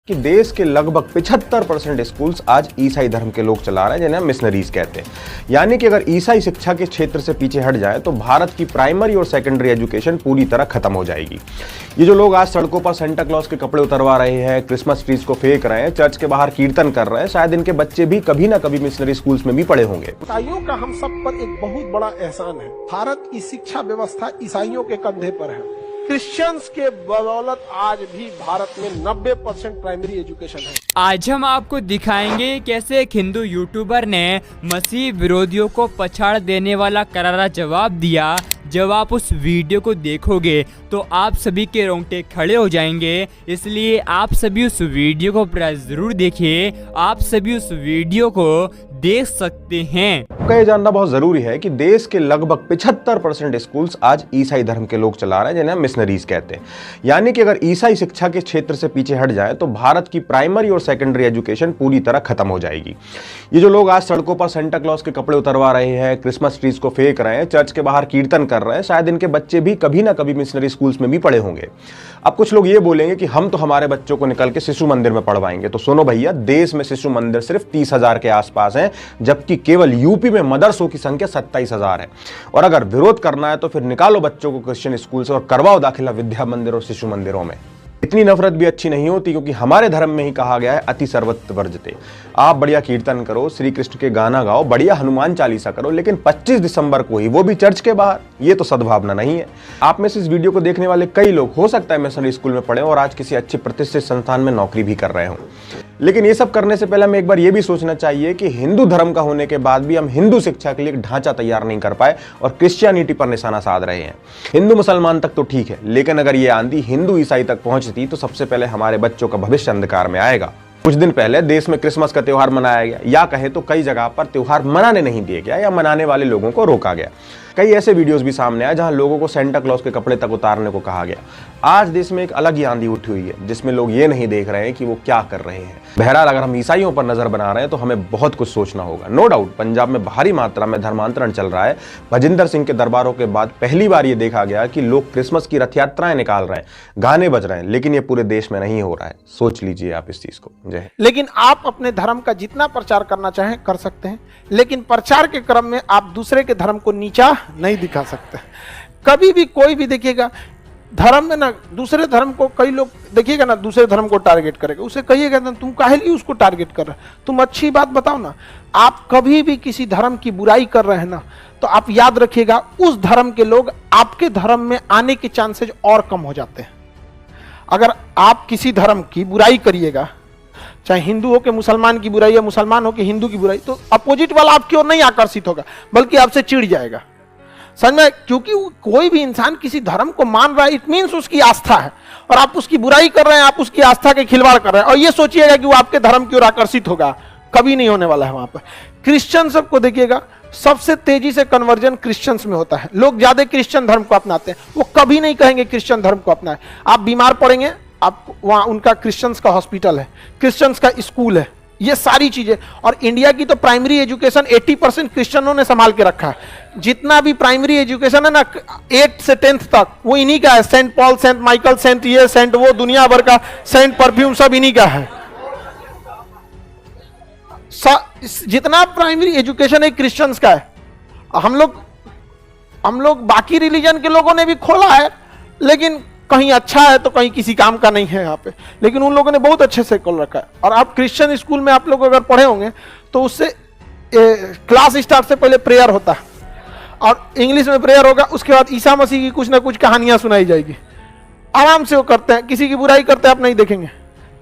कि देश के लगभग 75% स्कूल्स आज ईसाई धर्म के लोग चला रहे हैं, जिन्हें हम मिशनरीज कहते हैं। यानी कि अगर ईसाई शिक्षा के क्षेत्र से पीछे हट जाए तो भारत की प्राइमरी और सेकेंडरी एजुकेशन पूरी तरह खत्म हो जाएगी। ये जो लोग आज सड़कों पर सेंटा क्लॉज के कपड़े उतरवा रहे हैं, क्रिसमस ट्रीज को फेंक रहे हैं, चर्च के बाहर कीर्तन कर रहे हैं, शायद इनके बच्चे भी कभी ना कभी मिशनरी स्कूल्स में भी पढ़े होंगे। ईसाइयों का हम सब पर एक बहुत बड़ा एहसान है। भारत की शिक्षा व्यवस्था ईसाइयों के कंधे पर है। क्रिश्चियंस के बदौलत आज भी भारत में 90% प्राइमरी एजुकेशन है। आज हम आपको दिखाएंगे कैसे एक हिंदू यूट्यूबर ने मसीह विरोधियों को पछाड़ देने वाला करारा जवाब दिया। जब आप उस वीडियो को देखोगे तो आप सभी के रोंगटे खड़े हो जाएंगे, इसलिए आप सभी उस वीडियो को पूरा जरूर देखिए। आप सभी उस वीडियो को देख सकते हैं। ये जानना बहुत जरूरी है कि देश के लगभग 75% स्कूल्स आज ईसाई धर्म के लोग चला रहे हैं, जिन्हें हम मिशनरीज कहते हैं। यानी कि अगर ईसाई शिक्षा के क्षेत्र से पीछे हट जाए तो भारत की प्राइमरी और सेकेंडरी एजुकेशन पूरी तरह खत्म हो जाएगी। ये जो लोग आज सड़कों पर सेंटा क्लॉज के कपड़े उतरवा रहे हैं, क्रिसमस ट्रीज को फेंक रहे हैं, चर्च के बाहर कीर्तन कर रहे हैं, शायद इनके बच्चे भी कभी ना कभी मिशनरी स्कूल्स में भी पढ़े होंगे। अब कुछ लोग ये बोलेंगे कि हम तो हमारे बच्चों को निकल के शिशु मंदिर में पढ़वाएंगे। तो सुनो भैया, देश में शिशु मंदिर सिर्फ 30,000 के आसपास हैं, जबकि केवल यूपी में मदरसों की संख्या 27,000 है। और अगर विरोध करना है तो फिर निकालो बच्चों को क्रिश्चियन स्कूल से और करवाओ दाखिला विद्या मंदिर और शिशु मंदिरों में। इतनी नफरत भी अच्छी नहीं होती, क्योंकि हमारे धर्म में ही कहा गया है अति सर्वत्र वर्जते। आप बढ़िया कीर्तन करो, श्री कृष्ण के गाना गाओ, बढ़िया हनुमान चालीसा करो, लेकिन 25 दिसंबर को ही, वो भी चर्च के बाहर, ये तो सद्भावना नहीं है। आप में से इस वीडियो को देखने वाले कई लोग हो सकता है मिशनरी स्कूल में पढ़े और आज किसी अच्छी प्रतिष्ठित संस्थान में नौकरी भी कर रहे हों। लेकिन ये सब करने से पहले हमें एक बार ये भी सोचना चाहिए कि हिंदू धर्म का होने के बाद भी हम हिंदू शिक्षा के लिए एक ढांचा तैयार नहीं कर पाए और क्रिश्चियनिटी पर निशाना साध रहे हैं। हिंदू मुसलमान तक तो ठीक है, लेकिन अगर ये आंधी हिंदू ईसाई तक पहुंचती तो सबसे पहले हमारे बच्चों का भविष्य अंधकार में आएगा। कुछ दिन पहले देश में क्रिसमस का त्योहार मनाया गया, या कहे तो कई जगह पर त्योहार मनाने नहीं दिया गया या मनाने वाले लोगों को रोका गया। कई ऐसे वीडियोस भी सामने आए जहां लोगों को सेंटा क्लॉज के कपड़े तक उतारने को कहा गया। आज देश में एक अलग ही आंधी उठी हुई है, जिसमें लोग ये नहीं देख रहे हैं कि वो क्या कर रहे हैं। बहरहाल, अगर हम ईसाइयों पर नजर बना रहे हैं तो हमें बहुत कुछ सोचना होगा। नो डाउट पंजाब में भारी मात्रा में धर्मांतरण चल रहा है। भजिंदर सिंह के दरबारों के बाद पहली बार ये देखा गया कि लोग क्रिसमस की रथ यात्राएं निकाल रहे हैं, गाने बज रहे हैं, लेकिन ये पूरे देश में नहीं हो रहा है। सोच लीजिए आप इस चीज को। जय। लेकिन आप अपने धर्म का जितना प्रचार करना चाहें कर सकते हैं, लेकिन प्रचार के क्रम में आप दूसरे के धर्म को नीचा नहीं दिखा सकते। कभी भी कोई भी देखिएगा धर्म में ना, दूसरे धर्म को कई लोग देखिएगा ना दूसरे धर्म को टारगेट करेगा। उसे कहिएगा ना, तुम काहे लिए उसको टारगेट कर रहे हो, तुम अच्छी बात बताओ ना। आप कभी भी किसी धर्म की बुराई कर रहे हैं ना, तो आप याद रखिएगा उस धर्म के लोग आपके धर्म में आने के चांसेस और कम हो जाते हैं। अगर आप किसी धर्म की बुराई करिएगा, चाहे हिंदू हो के मुसलमान की बुराई या मुसलमान हो के हिंदू की बुराई, तो अपोजिट वाला आपकी ओर नहीं आकर्षित होगा, बल्कि आपसे चिढ़ जाएगा। समझ में? क्योंकि कोई भी इंसान किसी धर्म को मान रहा है, इट मीन्स उसकी आस्था है, और आप उसकी बुराई कर रहे हैं, आप उसकी आस्था के खिलवाड़ कर रहे हैं, और ये सोचिएगा कि वो आपके धर्म की ओर आकर्षित होगा, कभी नहीं होने वाला है। वहां पर क्रिश्चियन सबको देखिएगा, सबसे तेजी से कन्वर्जन क्रिश्चियंस में होता है। लोग ज्यादा क्रिश्चियन धर्म को अपनाते हैं, वो कभी नहीं कहेंगे क्रिश्चियन धर्म को अपनाएं। आप बीमार पड़ेंगे, आप वहां उनका क्रिश्चियंस का हॉस्पिटल है, क्रिश्चियंस का स्कूल है, ये सारी चीजें। और इंडिया की तो प्राइमरी एजुकेशन 80% क्रिश्चियनों ने संभाल के रखा है। जितना भी प्राइमरी एजुकेशन है ना 8 से 10th तक, वो इन्हीं का है। Saint Paul, Saint Michael, Saint ये, सेंट वो, दुनिया भर का, सेंट परफ्यूम, सब इन्हीं का है। जितना प्राइमरी एजुकेशन है क्रिश्चियंस का है। हम लोग बाकी रिलीजन के लोगों ने भी खोला है, लेकिन कहीं अच्छा है तो कहीं किसी काम का नहीं है यहाँ पे, लेकिन उन लोगों ने बहुत अच्छे से खोल रखा है। और आप क्रिश्चियन स्कूल में आप लोग अगर पढ़े होंगे तो उससे क्लास स्टार्ट से पहले प्रेयर होता है, और इंग्लिश में प्रेयर होगा, उसके बाद ईसा मसीह की कुछ ना कुछ कहानियां सुनाई जाएगी। आराम से वो करते हैं, किसी की बुराई करते हैं आप नहीं देखेंगे।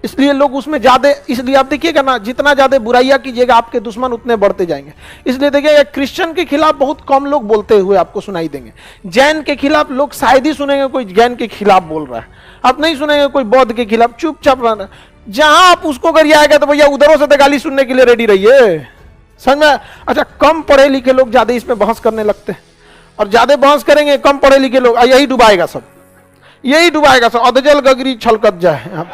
इसलिए लोग उसमें ज्यादा, इसलिए आप देखिएगा ना, जितना ज्यादा बुराइयां कीजिएगा आपके दुश्मन उतने बढ़ते जाएंगे। इसलिए देखिएगा क्रिश्चियन के खिलाफ बहुत कम लोग बोलते हुए आपको सुनाई देंगे। जैन के खिलाफ लोग शायद ही सुनेंगे कोई जैन के खिलाफ बोल रहा है, आप नहीं सुनेंगे कोई बौद्ध के खिलाफ। चुपचाप रहना, जहां आप उसको अगर आएगा तो भैया उधरों से तो गाली सुनने के लिए रेडी रहिए। समझ में? अच्छा, कम पढ़े लिखे लोग ज्यादा इसमें बहस करने लगते हैं, और ज्यादा बहस करेंगे कम पढ़े लिखे लोग, यही डुबाएगा सब, यही डुबाएगा सब। अधजल गगरी छलकत जाए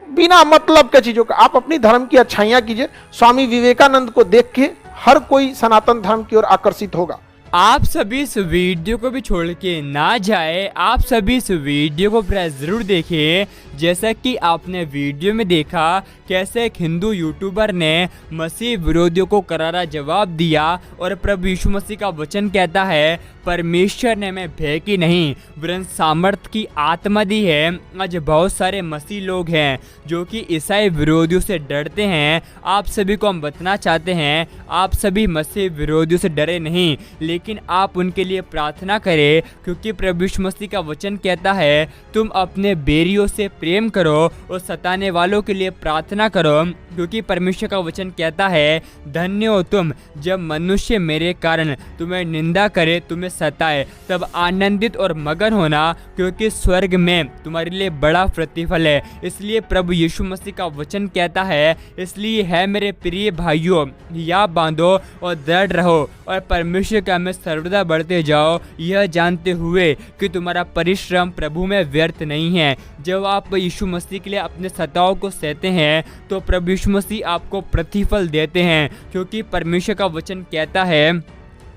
बिना मतलब के चीजों का। आप अपनी धर्म की अच्छाइयां कीजिए। स्वामी विवेकानंद को देख के हर कोई सनातन धर्म की ओर आकर्षित होगा। आप सभी इस वीडियो को भी छोड़ के ना जाए, आप सभी इस वीडियो को पूरा जरूर देखें। जैसा कि आपने वीडियो में देखा कैसे एक हिंदू यूट्यूबर ने मसीह विरोधियों को करारा जवाब दिया और प्रभु यीशु मसीह का वचन कहता है, परमेश्वर ने हमें भय की नहीं वरन सामर्थ की आत्मा दी है। आज बहुत सारे मसीह लोग हैं जो कि ईसाई विरोधियों से डरते हैं। आप सभी को हम बताना चाहते हैं, आप सभी मसीह विरोधियों से डरे नहीं, लेकिन आप उनके लिए प्रार्थना करें, क्योंकि प्रभु यीशु मसीह का वचन कहता है, तुम अपने बैरियों से प्रेम करो और सताने वालों के लिए प्रार्थना करो, क्योंकि परमेश्वर का वचन कहता है, धन्य हो तुम जब मनुष्य मेरे कारण तुम्हें निंदा करे, तुम्हें सताए, तब आनंदित और मगन होना, क्योंकि स्वर्ग में तुम्हारे लिए बड़ा प्रतिफल है। इसलिए प्रभु यीशु मसीह का वचन कहता है, इसलिए है मेरे प्रिय भाइयों, या बांधो और दृढ़ रहो और परमेश्वर का में सर्वदा बढ़ते जाओ, यह जानते हुए कि तुम्हारा परिश्रम प्रभु में व्यर्थ नहीं है। जब आप यीशु मसीह के लिए अपने सताओं को सहते हैं तो प्रभु यीशु मसीह आपको प्रतिफल देते हैं, क्योंकि परमेश्वर का वचन कहता है,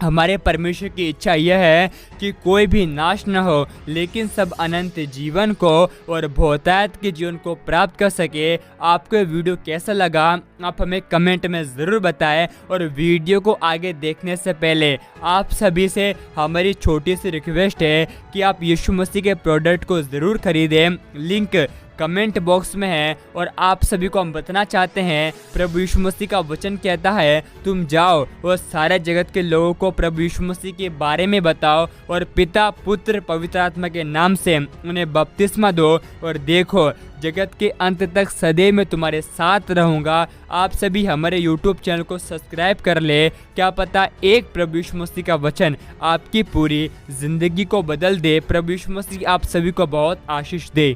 हमारे परमेश्वर की इच्छा यह है कि कोई भी नाश न हो, लेकिन सब अनंत जीवन को और बहुतायत के जीवन को प्राप्त कर सके। आपको वीडियो कैसा लगा आप हमें कमेंट में ज़रूर बताएं, और वीडियो को आगे देखने से पहले आप सभी से हमारी छोटी सी रिक्वेस्ट है कि आप यीशु मसीह के प्रोडक्ट को ज़रूर खरीदें। लिंक कमेंट बॉक्स में है। और आप सभी को हम बताना चाहते हैं, प्रभु यीशु मसीह का वचन कहता है, तुम जाओ और सारे जगत के लोगों को प्रभु यीशु मसीह के बारे में बताओ और पिता पुत्र पवित्र आत्मा के नाम से उन्हें बपतिस्मा दो, और देखो जगत के अंत तक सदैव मैं तुम्हारे साथ रहूँगा। आप सभी हमारे YouTube चैनल को सब्सक्राइब कर ले। क्या पता एक प्रभु यीशु मसीह का वचन आपकी पूरी ज़िंदगी को बदल दे। प्रभु यीशु मसीह आप सभी को बहुत आशीष दे।